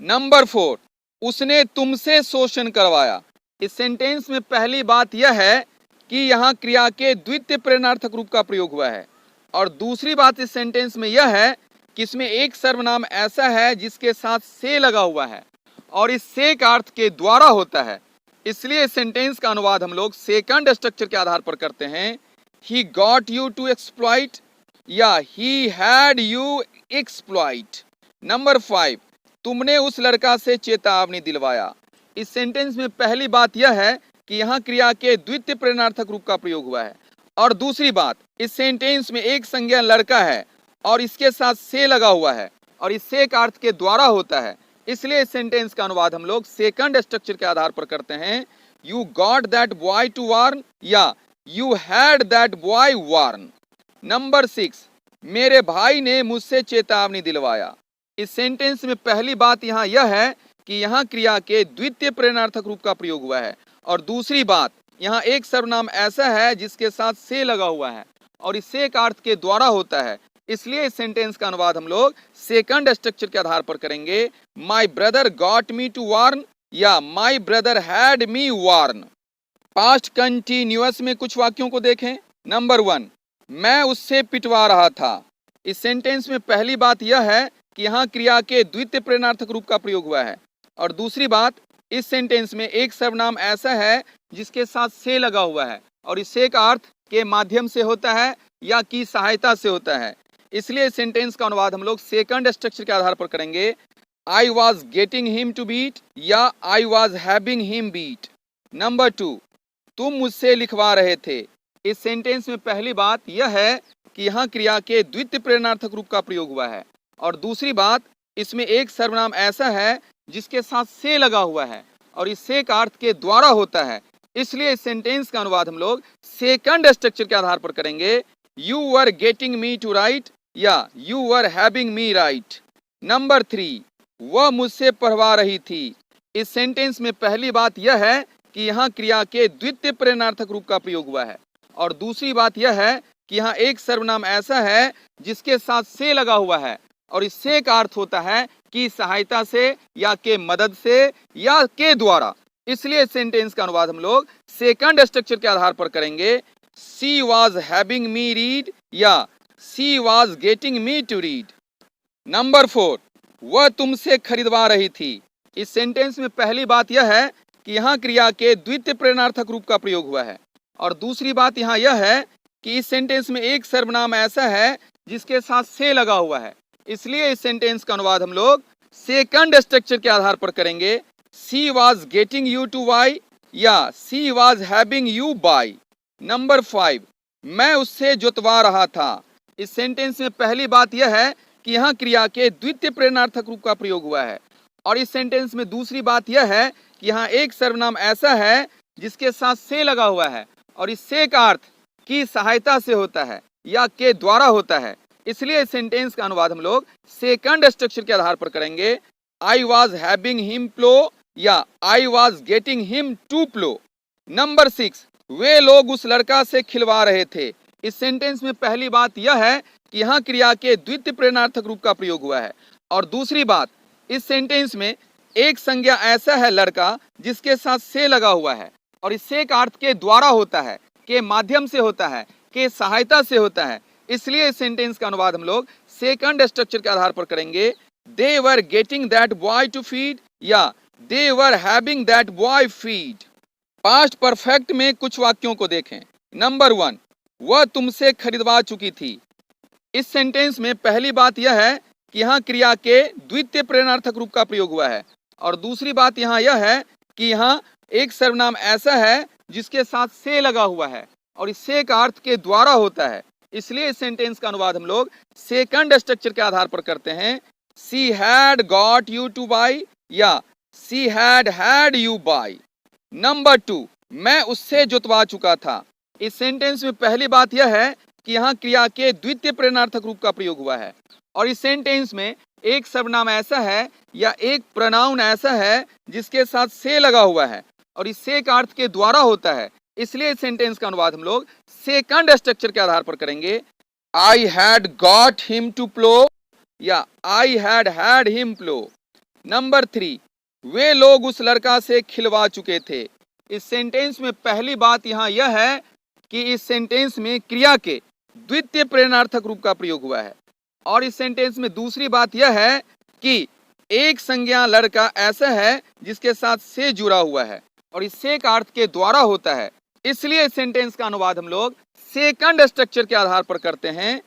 Number 4, उसने तुमसे शोषण करवाया। इस सेंटेंस में पहली बात यह है कि यहाँ क्रिया के द्वितीय प्रेरणार्थक रूप का प्रयोग हुआ है और दूसरी बात इस सेंटेंस में यह है कि इसमें एक सर्वनाम ऐसा है जिसके साथ से लगा हुआ है और इस से का अर्थ के द्वारा होता है, इसलिए इस सेंटेंस का अनुवाद हम लोग सेकंड स्ट्रक्चर के आधार पर करते हैं। He got you to exploit या he had you exploit. Number 5, तुमने उस लड़का से चेतावनी दिलवाया। इस सेंटेंस में पहली बात यह है कि यहाँ क्रिया के द्वितीय प्रेरणार्थक रूप का प्रयोग हुआ है और दूसरी बात इस सेंटेंस में एक संज्ञा लड़का है और इसके साथ से लगा हुआ है और इस से का अर्थ के द्वारा होता है, इसलिए इस सेंटेंस का अनुवाद हम लोग सेकंड स्ट्रक्चर के आधार पर करते हैं। You got that boy to warn या you had that boy warn. Number 6, मेरे भाई ने मुझसे चेतावनी दिलवाया। इस सेंटेंस में पहली बात यहाँ यह है कि यहाँ क्रिया के द्वितीय प्रेरणार्थक रूप का प्रयोग हुआ है, और दूसरी बात यहाँ एक सर्वनाम ऐसा है जिसके साथ से लगा हुआ है और इस से का अर्थ के द्वारा होता है, इसलिए इस सेंटेंस का अनुवाद हम लोग सेकंड स्ट्रक्चर के आधार पर करेंगे। My brother got me to warn या my brother had me warn. Past continuous में कुछ वाक्यों को देखें। नंबर 1, मैं उससे पिटवा रहा था। इस सेंटेंस में पहली बात यह है कि यहाँ क्रिया के द्वितीय प्रेरणार्थक रूप का प्रयोग हुआ है, और दूसरी बात इस सेंटेंस में एक सर्वनाम ऐसा है जिसके साथ से लगा हुआ है और इस से का अर्थ के माध्यम से होता है या की सहायता से होता है, इसलिए इस सेंटेंस का अनुवाद हम लोग सेकंड स्ट्रक्चर के आधार पर करेंगे। I was getting him to beat या I was having him beat. Number 2, तुम मुझसे लिखवा रहे थे। इस सेंटेंस में पहली बात यह है कि यहाँ क्रिया के द्वितीय प्रेरणार्थक रूप का प्रयोग हुआ है, और दूसरी बात इसमें एक सर्वनाम ऐसा है जिसके साथ से लगा हुआ है और इस से का अर्थ के द्वारा होता है, इसलिए इस सेंटेंस का अनुवाद हम लोग सेकंड स्ट्रक्चर के आधार पर करेंगे। You were getting me to write या you were having me write. Number 3, वह मुझसे पढ़वा रही थी। इस सेंटेंस में पहली बात यह है कि यहाँ क्रिया के द्वितीय प्रेरणार्थक रूप का प्रयोग हुआ है, और दूसरी बात यह है कि यहाँ एक सर्वनाम ऐसा है जिसके साथ से लगा हुआ है और इस से का अर्थ होता है कि सहायता से या के मदद से या के द्वारा, इसलिए सेंटेंस का अनुवाद हम लोग सेकंड स्ट्रक्चर के आधार पर करेंगे। She was having me read या she was getting me to read. Number 4, वह तुमसे खरीदवा रही थी। इस सेंटेंस में पहली बात यह है कि यहाँ क्रिया के द्वितीय प्रेरणार्थक रूप का प्रयोग हुआ है, और दूसरी बात यहाँ यह है कि इस सेंटेंस में एक सर्वनाम ऐसा है जिसके साथ से लगा हुआ है, इसलिए इस सेंटेंस का अनुवाद हम लोग सेकंड स्ट्रक्चर के आधार पर करेंगे। She was getting you to buy या she was having you buy. Number 5, मैं उससे जोतवा रहा था। इस सेंटेंस में पहली बात यह है कि यहाँ क्रिया के द्वितीय प्रेरणार्थक रूप का प्रयोग हुआ है, और इस सेंटेंस में दूसरी बात यह है कि यहाँ एक सर्वनाम ऐसा है जिसके साथ से लगा हुआ है और इस से का अर्थ की सहायता से होता है या के द्वारा होता है, इसलिए इस सेंटेंस का अनुवाद हम लोग सेकंड स्ट्रक्चर के आधार पर करेंगे। I was having him plough या I was getting him to plough. Number 6, वे लोग उस लड़का से खिलवा रहे थे। इस सेंटेंस में पहली बात यह है कि यहाँ क्रिया के द्वितीय प्रेरणार्थक रूप का प्रयोग हुआ है, और दूसरी बात इस सेंटेंस में एक संज्ञा ऐसा है लड़का जिसके साथ से लगा हुआ है और इस से का अर्थ के द्वारा होता है, के माध्यम से होता है, के सहायता से होता है, इसलिए इस सेंटेंस का अनुवाद हम लोग सेकंड स्ट्रक्चर के आधार पर करेंगे। They were getting that boy to feed या they were having that boy feed. Past perfect में कुछ वाक्यों को देखें। नंबर 1, वह तुमसे खरीदवा चुकी थी। इस सेंटेंस में पहली बात यह है कि यहाँ क्रिया के द्वितीय प्रेरणार्थक रूप का प्रयोग हुआ है, और दूसरी बात यहाँ यह है कि यहाँ एक सर्वनाम ऐसा है जिसके साथ से लगा हुआ है और इस से का अर्थ के द्वारा होता है, इसलिए इस सेंटेंस का अनुवाद हम लोग सेकंड स्ट्रक्चर के आधार पर करते हैं। She had got you to buy या she had you buy. Number 2, मैं उससे जोतवा चुका था। इस सेंटेंस में पहली बात यह है कि यहाँ क्रिया के द्वितीय प्रेरणार्थक रूप का प्रयोग हुआ है, और इस सेंटेंस में एक सर्वनाम ऐसा है या एक प्रोनाउन ऐसा है जिसके साथ से लगा हुआ है और इस से का अर्थ के द्वारा होता है, इसलिए इस सेंटेंस का अनुवाद हम लोग सेकंड स्ट्रक्चर के आधार पर करेंगे। I had got him to plough या I had him plough. Number 3, वे लोग उस लड़का से खिलवा चुके थे। इस सेंटेंस में पहली बात यहाँ यह है कि इस सेंटेंस में क्रिया के द्वितीय प्रेरणार्थक रूप का प्रयोग हुआ है, और इस सेंटेंस में दूसरी बात यह है कि एक संज्ञा लड़का ऐसा है जिसके साथ से जुड़ा हुआ है और इस से का अर्थ के द्वारा होता है, इसलिए इस सेंटेंस का अनुवाद हम लोग सेकंड स्ट्रक्चर के आधार पर करते हैं।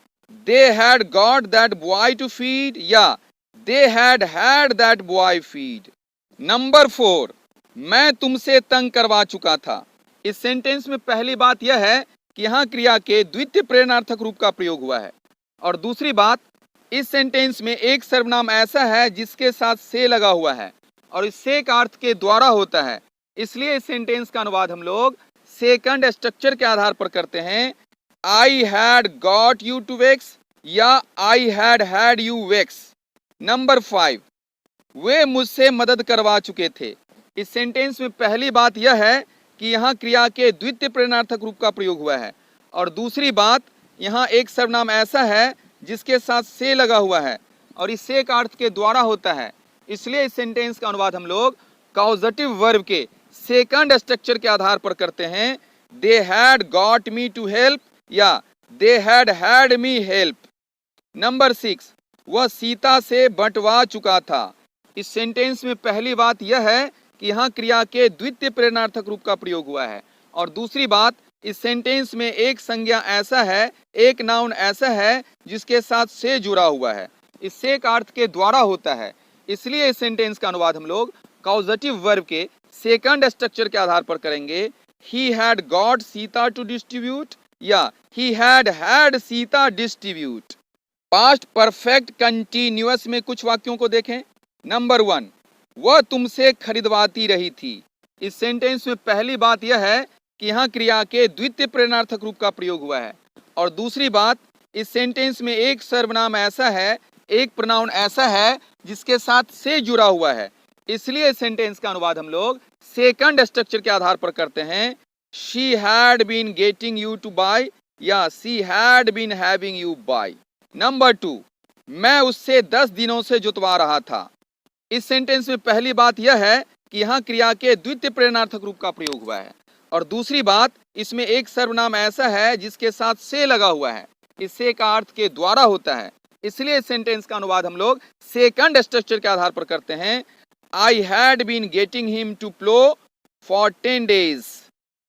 They had got that boy to feed या they had that boy feed. Number 4, मैं तुमसे तंग करवा चुका था। इस सेंटेंस में पहली बात यह है कि यहाँ क्रिया के द्वितीय प्रेरणार्थक रूप का प्रयोग हुआ है, और दूसरी बात इस सेंटेंस में एक सर्वनाम ऐसा है जिसके साथ से लगा हुआ है और इस से का अर्थ के द्वारा होता है, इसलिए इस सेंटेंस का अनुवाद हम लोग सेकंड स्ट्रक्चर के आधार पर करते हैं। I had got you to wax या I had you wax. Number 5, वे मुझसे मदद करवा चुके थे। इस सेंटेंस में पहली बात यह है कि यहाँ क्रिया के द्वितीय प्रेरणार्थक रूप का प्रयोग हुआ है, और दूसरी बात यहाँ एक सर्वनाम ऐसा है जिसके साथ से लगा हुआ है और इस से का अर्थ के द्वारा होता है। इसलिए इस सेंटेंस का अनुवाद हम लोग कॉजेटिव वर्ब के सेकंड स्ट्रक्चर के आधार पर करते हैं। They had got me to help या they had me help. Number 6, वह सीता से बंटवा चुका था। इस सेंटेंस में पहली बात यह है कि यहाँ क्रिया के द्वितीय प्रेरणार्थक रूप का प्रयोग हुआ है, और दूसरी बात इस सेंटेंस में एक संज्ञा ऐसा है, एक नाउन ऐसा है जिसके साथ से जुड़ा हुआ है, इससे का अर्थ के द्वारा होता है। इसलिए इस सेंटेंस का अनुवाद हम लोग कॉजेटिव वर्ब के सेकंड स्ट्रक्चर के आधार पर करेंगे। He had got Sita to distribute या he had Sita distribute. Past perfect continuous में कुछ वाक्यों को देखें। नंबर 1, वह तुमसे खरीदवाती रही थी। इस सेंटेंस में पहली बात यह है कि यहाँ क्रिया के द्वितीय प्रेरणार्थक रूप का प्रयोग हुआ है, और दूसरी बात इस सेंटेंस में एक सर्वनाम ऐसा है, एक प्रोनाउन ऐसा है जिसके साथ से जुड़ा हुआ है। इसलिए इस सेंटेंस का अनुवाद हम लोग सेकंड स्ट्रक्चर के आधार पर करते हैं। She had been getting you to buy या she had been having you buy. Number 2, मैं उससे 10 दिनों से जुतवा रहा था। इस सेंटेंस में पहली बात यह है कि यहाँ क्रिया के द्वितीय प्रेरणार्थक रूप का प्रयोग हुआ है, और दूसरी बात इसमें एक सर्वनाम ऐसा है जिसके साथ से लगा हुआ है, इससे का अर्थ के द्वारा होता है। इसलिए इस सेंटेंस का अनुवाद हम लोग सेकंड स्ट्रक्चर के आधार पर करते हैं। I had been getting him to plough for 10 days।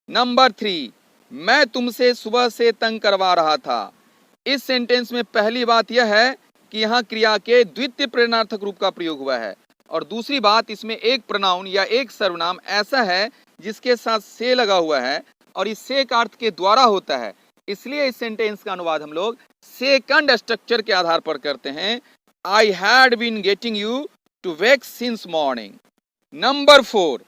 नंबर 3, मैं तुमसे सुबह से तंग करवा रहा था। इस सेंटेंस में पहली बात यह है कि यहाँ क्रिया के द्वितीय प्रेरणार्थक रूप का प्रयोग हुआ है, और दूसरी बात इसमें एक प्रोनाउन या एक सर्वनाम ऐसा है जिसके साथ से लगा हुआ है और इस से का अर्थ के द्वारा होता है। इसलिए इस सेंटेंस का अनुवाद हम लोग सेकंड स्ट्रक्चर के आधार पर करते हैं। I had been getting you to wax since morning. Number 4,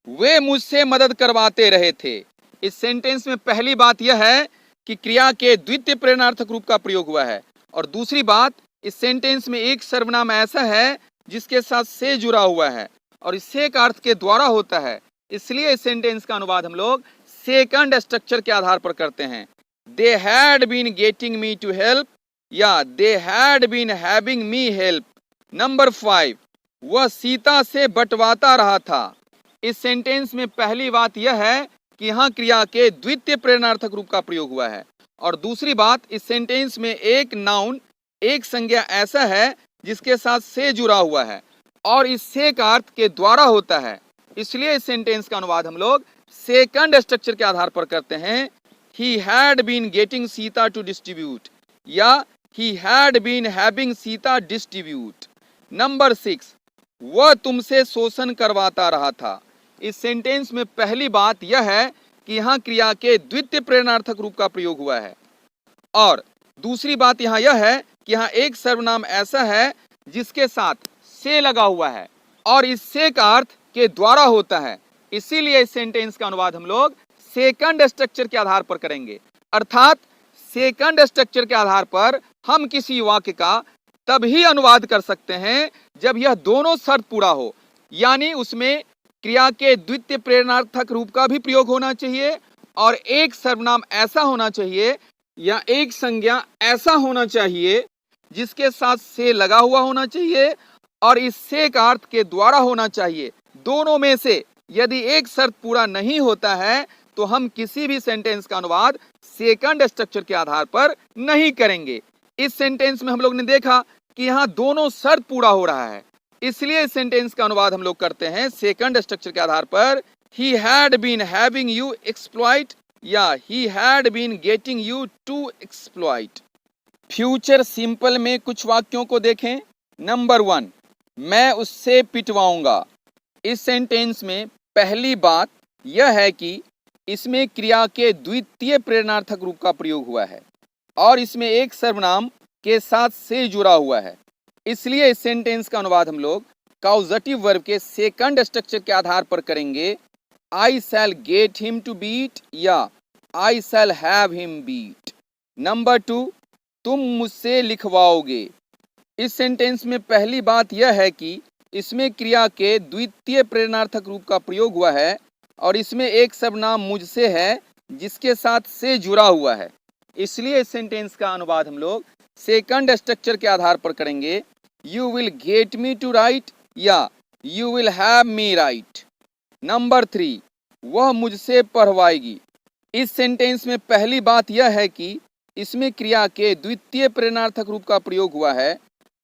वे मुझसे मदद करवाते रहे थे। इस सेंटेंस में पहली बात यह है कि क्रिया के द्वितीय प्रेरणार्थक रूप का प्रयोग हुआ है, और दूसरी बात इस सेंटेंस में एक सर्वनाम ऐसा है जिसके साथ से जुड़ा हुआ है और इससे का अर्थ के द्वारा होता है। इसलिए इस सेंटेंस का अनुवाद हम लोग सेकंड स्ट्रक्चर के आधार पर करते हैं। They had been getting me to help या they had been having me help. Number 5, वह सीता से बंटवाता रहा था। इस सेंटेंस में पहली बात यह है कि यहाँ क्रिया के द्वितीय प्रेरणार्थक रूप का प्रयोग हुआ है, और दूसरी बात इस सेंटेंस में एक नाउन, एक संज्ञा ऐसा है जिसके साथ से जुड़ा हुआ है और इस से का अर्थ के द्वारा होता है। इसलिए इस सेंटेंस का अनुवाद हम लोग सेकंड स्ट्रक्चर के आधार पर करते हैं। He had been getting Sita to distribute या he had been having Sita distribute. Number 6, वह तुमसे शोषण करवाता रहा था। इस सेंटेंस में पहली बात यह है कि यहाँ क्रिया के द्वितीय प्रेरणार्थक रूप का प्रयोग हुआ है, और दूसरी बात यहाँ यह है कि यहाँ एक सर्वनाम ऐसा है जिसके साथ से लगा हुआ है और इस से का अर्थ के द्वारा होता है। इसीलिए इस सेंटेंस का अनुवाद हम लोग सेकंड स्ट्रक्चर के आधार पर करेंगे, अर्थात सेकंड स्ट्रक्चर के आधार पर हम किसी वाक्य का तभी अनुवाद कर सकते हैं जब यह दोनों शर्त पूरा हो, यानी उसमें क्रिया के द्वितीय प्रेरणार्थक रूप का भी प्रयोग होना चाहिए और एक सर्वनाम ऐसा होना चाहिए या एक संज्ञा ऐसा होना चाहिए जिसके साथ से लगा हुआ होना चाहिए और इस से का अर्थ के द्वारा होना चाहिए। दोनों में से यदि एक शर्त पूरा नहीं होता है तो हम किसी भी सेंटेंस का अनुवाद सेकंड स्ट्रक्चर के आधार पर नहीं करेंगे। इस सेंटेंस में हम लोग ने देखा कि यहाँ दोनों शर्त पूरा हो रहा है, इसलिए इस सेंटेंस का अनुवाद हम लोग करते हैं सेकंड स्ट्रक्चर के आधार पर। He had been having you exploit या he had been getting you to exploit. Future simple में कुछ वाक्यों को देखें। नंबर 1, मैं उससे पिटवाऊंगा। इस सेंटेंस में पहली बात यह है कि इसमें क्रिया के द्वितीय प्रेरणार्थक रूप का प्रयोग हुआ है और इसमें एक सर्वनाम के साथ से जुड़ा हुआ है, इसलिए इस सेंटेंस का अनुवाद हम लोग कॉजेटिव वर्ब के सेकंड स्ट्रक्चर के आधार पर करेंगे। I shall get him to beat या I shall have him beat. Number 2, तुम मुझसे लिखवाओगे। इस सेंटेंस में पहली बात यह है कि इसमें क्रिया के द्वितीय प्रेरणार्थक रूप का प्रयोग हुआ है और इसमें एक सर्वनाम मुझसे है जिसके साथ से जुड़ा हुआ है। इसलिए इस सेंटेंस का अनुवाद हम लोग सेकंड स्ट्रक्चर के आधार पर करेंगे। You will get me to write या you will have me write. Number 3, वह मुझसे पढ़वाएगी। इस सेंटेंस में पहली बात यह है कि इसमें क्रिया के द्वितीय प्रेरणार्थक रूप का प्रयोग हुआ है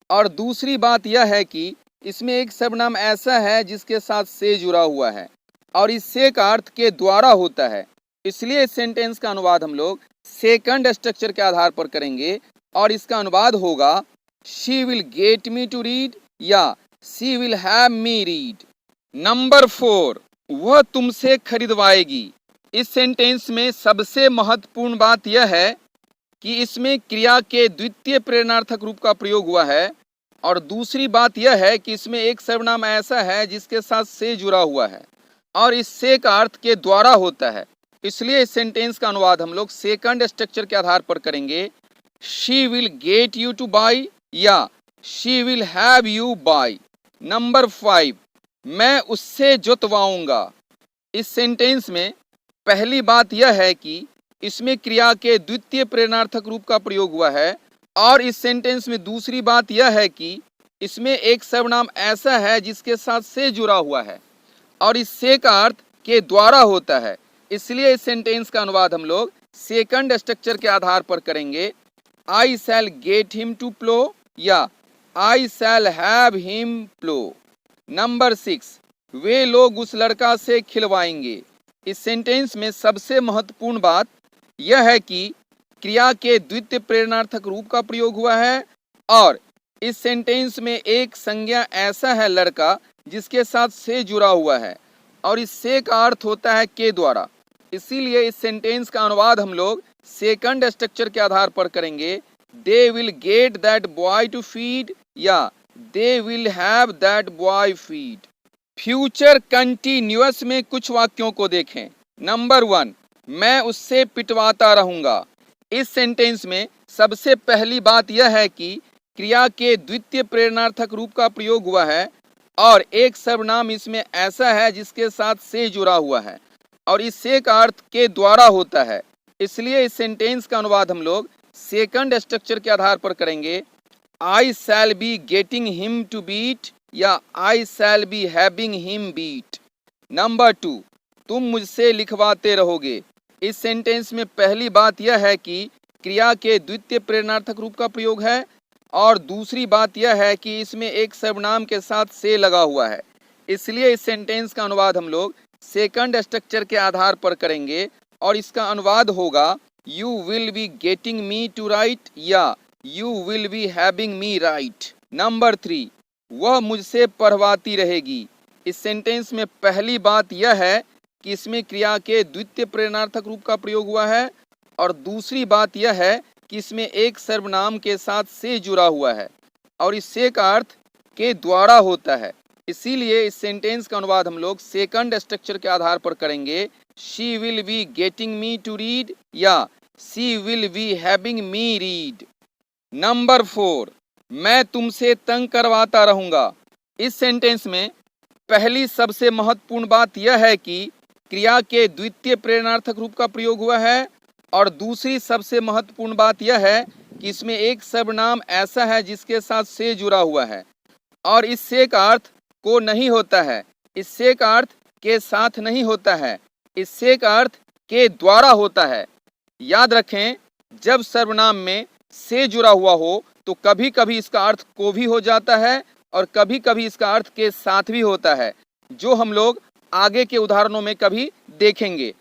और दूसरी बात यह है कि इसमें एक सर्वनाम ऐसा है जिसके साथ से जुड़ा हुआ है और इस से का अर्थ के द्वारा होता है। इसलिए इस सेंटेंस का अनुवाद हम लोग सेकंड स्ट्रक्चर के आधार पर करेंगे और इसका अनुवाद होगा she will get me to read या she will have me read. Number 4, वह तुमसे खरीदवाएगी। इस सेंटेंस में सबसे महत्वपूर्ण बात यह है कि इसमें क्रिया के द्वितीय प्रेरणार्थक रूप का प्रयोग हुआ है और दूसरी बात यह है कि इसमें एक सर्वनाम ऐसा है जिसके साथ से जुड़ा हुआ है और इस से का अर्थ के द्वारा होता है। इसलिए इस सेंटेंस का अनुवाद हम लोग सेकंड स्ट्रक्चर के आधार पर करेंगे। She will get you to buy या she will have you buy. Number 5, मैं उससे जुतवाऊंगा। इस सेंटेंस में पहली बात यह है कि इसमें क्रिया के द्वितीय प्रेरणार्थक रूप का प्रयोग हुआ है और इस सेंटेंस में दूसरी बात यह है कि इसमें एक सर्वनाम ऐसा है जिसके साथ से जुड़ा हुआ है और इस से का अर्थ के द्वारा होता है। इसलिए इस सेंटेंस का अनुवाद हम लोग सेकंड स्ट्रक्चर के आधार पर करेंगे। I shall get him to plough या I shall have him plough. Number 6, वे लोग उस लड़का से खिलवाएंगे। इस सेंटेंस में सबसे महत्वपूर्ण बात यह है कि क्रिया के द्वितीय प्रेरणार्थक रूप का प्रयोग हुआ है और इस सेंटेंस में एक संज्ञा ऐसा है लड़का जिसके साथ से जुड़ा हुआ है और इस से का अर्थ होता है के द्वारा। इसीलिए इस सेंटेंस का अनुवाद हम लोग सेकंड स्ट्रक्चर के आधार पर करेंगे। They will get that boy to feed या they will have that boy feed. Future continuous में कुछ वाक्यों को देखें। नंबर 1, मैं उससे पिटवाता रहूंगा। इस सेंटेंस में सबसे पहली बात यह है कि क्रिया के द्वितीय प्रेरणार्थक रूप का प्रयोग हुआ है और एक सर्वनाम इसमें ऐसा है जिसके साथ से जुड़ा हुआ है और इस से का अर्थ के द्वारा होता है। इसलिए इस सेंटेंस का अनुवाद हम लोग सेकंड स्ट्रक्चर के आधार पर करेंगे। I shall be getting him to beat या I shall be having him beat. Number 2, तुम मुझसे लिखवाते रहोगे। इस सेंटेंस में पहली बात यह है कि क्रिया के द्वितीय प्रेरणार्थक रूप का प्रयोग है और दूसरी बात यह है कि इसमें एक सर्वनाम के साथ से लगा हुआ है। इसलिए इस सेंटेंस का अनुवाद हम लोग सेकंड स्ट्रक्चर के आधार पर करेंगे और इसका अनुवाद होगा you will be getting me to write या you will be having me write. Number 3, वह मुझसे पढ़वाती रहेगी। इस सेंटेंस में पहली बात यह है कि इसमें क्रिया के द्वितीय प्रेरणार्थक रूप का प्रयोग हुआ है और दूसरी बात यह है कि इसमें एक सर्वनाम के साथ से जुड़ा हुआ है और इस से का अर्थ के द्वारा होता है। इसीलिए इस सेंटेंस का अनुवाद हम लोग सेकंड स्ट्रक्चर के आधार पर करेंगे। She will be getting me to read या she will be having me read. Number 4, मैं तुमसे तंग करवाता रहूंगा। इस सेंटेंस में पहली सबसे महत्वपूर्ण बात यह है कि क्रिया के द्वितीय प्रेरणार्थक रूप का प्रयोग हुआ है और दूसरी सबसे महत्वपूर्ण बात यह है कि इसमें एक सर्वनाम ऐसा है जिसके साथ से जुड़ा हुआ है और इस से का अर्थ को नहीं होता है, इस से का अर्थ के साथ नहीं होता है, इस से का अर्थ के द्वारा होता है। याद रखें, जब सर्वनाम में से जुड़ा हुआ हो तो कभी कभी इसका अर्थ को भी हो जाता है और कभी कभी इसका अर्थ के साथ भी होता है, जो हम लोग आगे के उदाहरणों में कभी देखेंगे।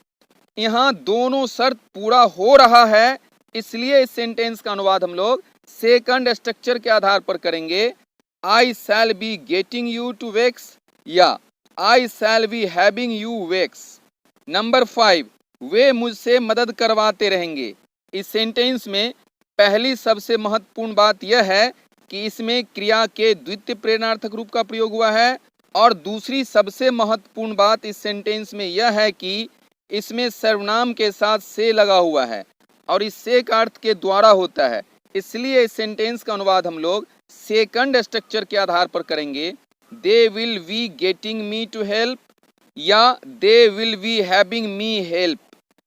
यहाँ दोनों शर्त पूरा हो रहा है, इसलिए इस सेंटेंस का अनुवाद हम लोग सेकंड स्ट्रक्चर के आधार पर करेंगे। I shall be getting you to wax या I shall be having you wax. Number 5, वे मुझसे मदद करवाते रहेंगे। इस सेंटेंस में पहली सबसे महत्वपूर्ण बात यह है कि इसमें क्रिया के द्वितीय प्रेरणार्थक रूप का प्रयोग हुआ है और दूसरी सबसे महत्वपूर्ण बात इस सेंटेंस में यह है कि इसमें सर्वनाम के साथ से लगा हुआ है और इस से का अर्थ के द्वारा होता है। इसलिए इस सेंटेंस का अनुवाद हम लोग सेकंड स्ट्रक्चर के आधार पर करेंगे। They will be getting me to help या they will be having me help.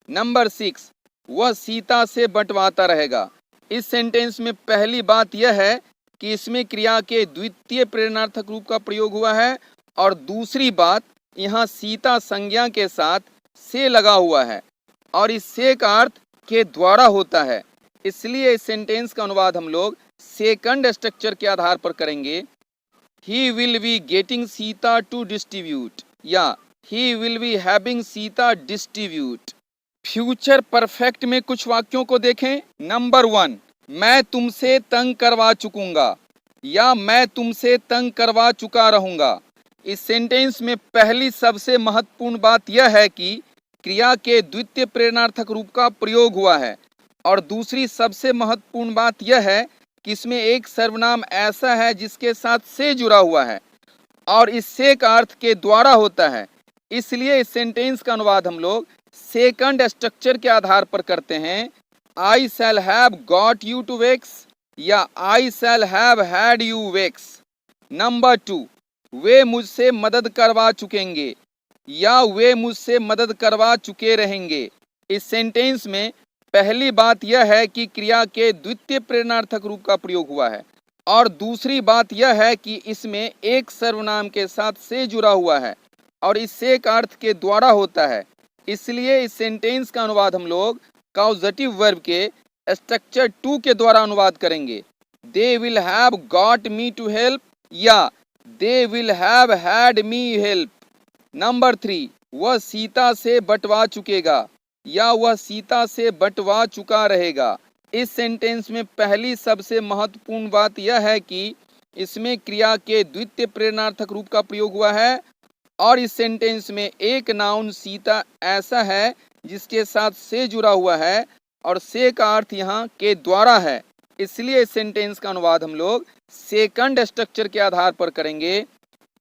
Number 6, वह सीता से बंटवाता रहेगा। इस सेंटेंस में पहली बात यह है कि इसमें क्रिया के द्वितीय प्रेरणार्थक रूप का प्रयोग हुआ है और दूसरी बात यहाँ सीता संज्ञा के साथ से लगा हुआ है और इस से का अर्थ के द्वारा होता है। इसलिए इस सेंटेंस का अनुवाद हम लोग सेकंड स्ट्रक्चर के आधार पर करेंगे। He will be getting Sita to distribute या he will be having Sita distribute. Future perfect में कुछ वाक्यों को देखें। नंबर 1, मैं तुमसे तंग करवा चुकूंगा या मैं तुमसे तंग करवा चुका रहूंगा। इस सेंटेंस में पहली सबसे महत्वपूर्ण बात यह है कि क्रिया के द्वितीय प्रेरणार्थक रूप का प्रयोग हुआ है और दूसरी सबसे महत्वपूर्ण बात यह है कि इसमें एक सर्वनाम ऐसा है जिसके साथ से जुड़ा हुआ है और इस से का अर्थ के द्वारा होता है। इसलिए इस सेंटेंस का अनुवाद हम लोग सेकंड स्ट्रक्चर के आधार पर करते हैं। I shall have got you to wax या I shall have had you wax. Number 2, वे मुझसे मदद करवा चुकेंगे या वे मुझसे मदद करवा चुके रहेंगे। इस सेंटेंस में पहली बात यह है कि क्रिया के द्वितीय प्रेरणार्थक रूप का प्रयोग हुआ है और दूसरी बात यह है कि इसमें एक सर्वनाम के साथ से जुड़ा हुआ है और इस से का अर्थ के द्वारा होता है। इसलिए इस सेंटेंस का अनुवाद हम लोग कॉजेटिव वर्ब के स्ट्रक्चर 2 के द्वारा अनुवाद करेंगे। They will have got me to help या they will have had me help. Number 3, वह सीता से बंटवा चुकेगा या वह सीता से बंटवा चुका रहेगा। इस सेंटेंस में पहली सबसे महत्वपूर्ण बात यह है कि इसमें क्रिया के द्वितीय प्रेरणार्थक रूप का प्रयोग हुआ है और इस सेंटेंस में एक नाउन सीता ऐसा है जिसके साथ से जुड़ा हुआ है और से का अर्थ यहाँ के द्वारा है। इसलिए इस सेंटेंस का अनुवाद हम लोग सेकंड स्ट्रक्चर के आधार पर करेंगे।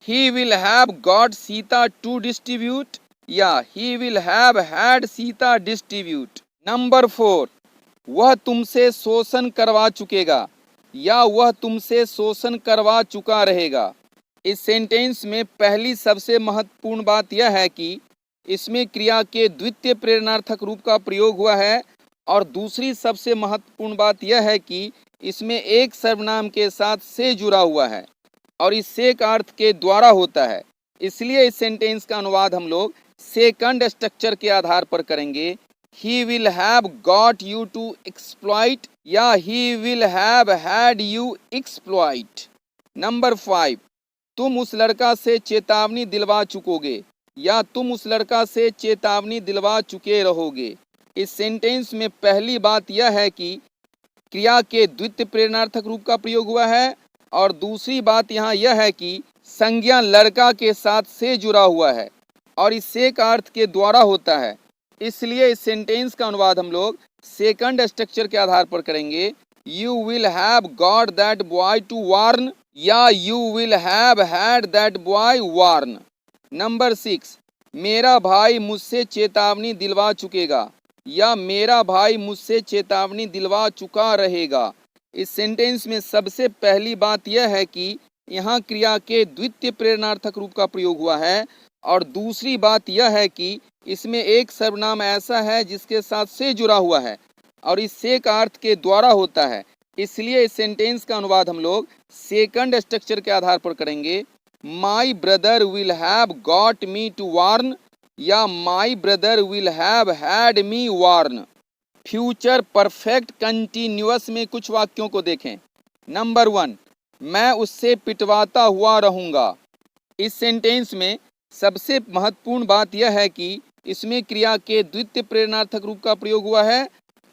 He will have got Sita to distribute या he will have had Sita distribute. Number 4, वह तुमसे शोषण करवा चुकेगा या वह तुमसे शोषण करवा चुका रहेगा। इस सेंटेंस में पहली सबसे महत्वपूर्ण बात यह है कि इसमें क्रिया के द्वितीय प्रेरणार्थक रूप का प्रयोग हुआ है और दूसरी सबसे महत्वपूर्ण बात यह है कि इसमें एक सर्वनाम के साथ से जुड़ा हुआ है और इस से का अर्थ के द्वारा होता है। इसलिए इस सेंटेंस का अनुवाद हम लोग सेकंड स्ट्रक्चर के आधार पर करेंगे। He will have got you to exploit या he will have had you exploit. Number 5, तुम उस लड़का से चेतावनी दिलवा चुकोगे या तुम उस लड़का से चेतावनी दिलवा चुके रहोगे। इस सेंटेंस में पहली बात यह है कि क्रिया के द्वितीय प्रेरणार्थक रूप का प्रयोग हुआ है और दूसरी बात यहाँ यह है कि संज्ञा लड़का के साथ से जुड़ा हुआ है और इस से का अर्थ के द्वारा होता है। इसलिए इस सेंटेंस का अनुवाद हम लोग सेकंड स्ट्रक्चर के आधार पर करेंगे। You will have got that boy to warn या you will have had that boy warn. Number 6, मेरा भाई मुझसे चेतावनी दिलवा चुकेगा या मेरा भाई मुझसे चेतावनी दिलवा चुका रहेगा। इस सेंटेंस में सबसे पहली बात यह है कि यहाँ क्रिया के द्वितीय प्रेरणार्थक रूप का प्रयोग हुआ है और दूसरी बात यह है कि इसमें एक सर्वनाम ऐसा है जिसके साथ से जुड़ा हुआ है और इस से का अर्थ के द्वारा होता है। इसलिए इस सेंटेंस का अनुवाद हम लोग सेकंड स्ट्रक्चर के आधार पर करेंगे। My brother will have got me to warn या my brother will have had me warn. Future perfect continuous में कुछ वाक्यों को देखें। नंबर 1, मैं उससे पिटवाता हुआ रहूंगा। इस सेंटेंस में सबसे महत्वपूर्ण बात यह है कि इसमें क्रिया के द्वितीय प्रेरणार्थक रूप का प्रयोग हुआ है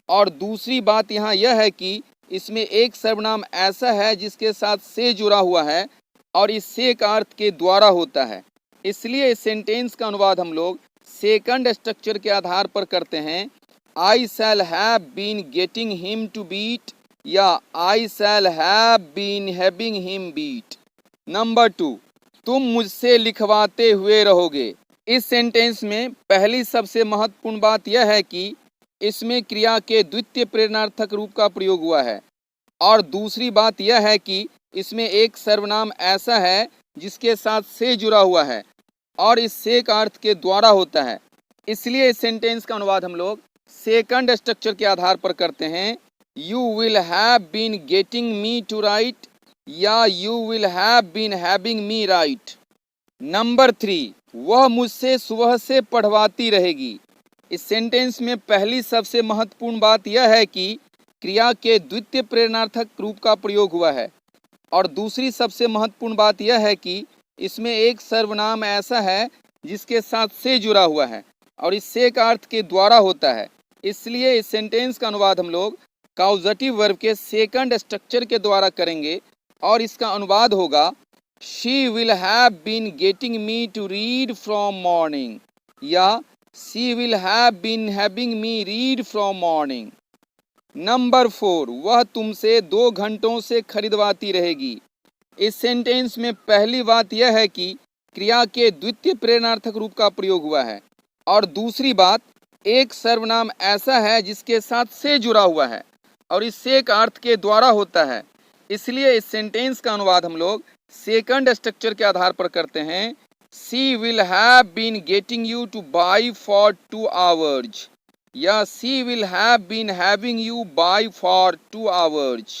और दूसरी बात यहाँ यह है कि इसमें एक सर्वनाम ऐसा है जिसके साथ से जुड़ा हुआ है और इस से का अर्थ के द्वारा होता है। इसलिए इस सेंटेंस का अनुवाद हम लोग सेकंड स्ट्रक्चर के आधार पर करते हैं। I shall have been getting him to beat या I shall have been having him beat. Number 2, तुम मुझसे लिखवाते हुए रहोगे। इस सेंटेंस में पहली सबसे महत्वपूर्ण बात यह है कि इसमें क्रिया के द्वितीय प्रेरणार्थक रूप का प्रयोग हुआ है और दूसरी बात यह है कि इसमें एक सर्वनाम ऐसा है जिसके साथ से जुड़ा हुआ है और इस से का अर्थ के द्वारा होता है। इसलिए इस सेंटेंस का अनुवाद हम लोग सेकंड स्ट्रक्चर के आधार पर करते हैं। You will have been getting me to write या you will have been having me write. Number 3, वह मुझसे सुबह से पढ़वाती रहेगी। इस सेंटेंस में पहली सबसे महत्वपूर्ण बात यह है कि क्रिया के द्वितीय प्रेरणार्थक रूप का प्रयोग हुआ है और दूसरी सबसे महत्वपूर्ण बात यह है कि इसमें एक सर्वनाम ऐसा है जिसके साथ से जुड़ा हुआ है और इस से का अर्थ के द्वारा होता है। इसलिए इस सेंटेंस का अनुवाद हम लोग कॉजेटिव वर्ब के सेकंड स्ट्रक्चर के द्वारा करेंगे और इसका अनुवाद होगा she will have been getting me to read from morning या she will have been having me read from morning. Number 4, वह तुमसे 2 घंटों से खरीदवाती रहेगी। इस सेंटेंस में पहली बात यह है कि क्रिया के द्वितीय प्रेरणार्थक रूप का प्रयोग हुआ है और दूसरी बात एक सर्वनाम ऐसा है जिसके साथ से जुड़ा हुआ है और इस से का अर्थ के द्वारा होता है। इसलिए इस सेंटेंस का अनुवाद हम लोग सेकंड स्ट्रक्चर के आधार पर करते हैं। She will have been getting you to buy for 2 hours या she will have been having you by for 2 hours।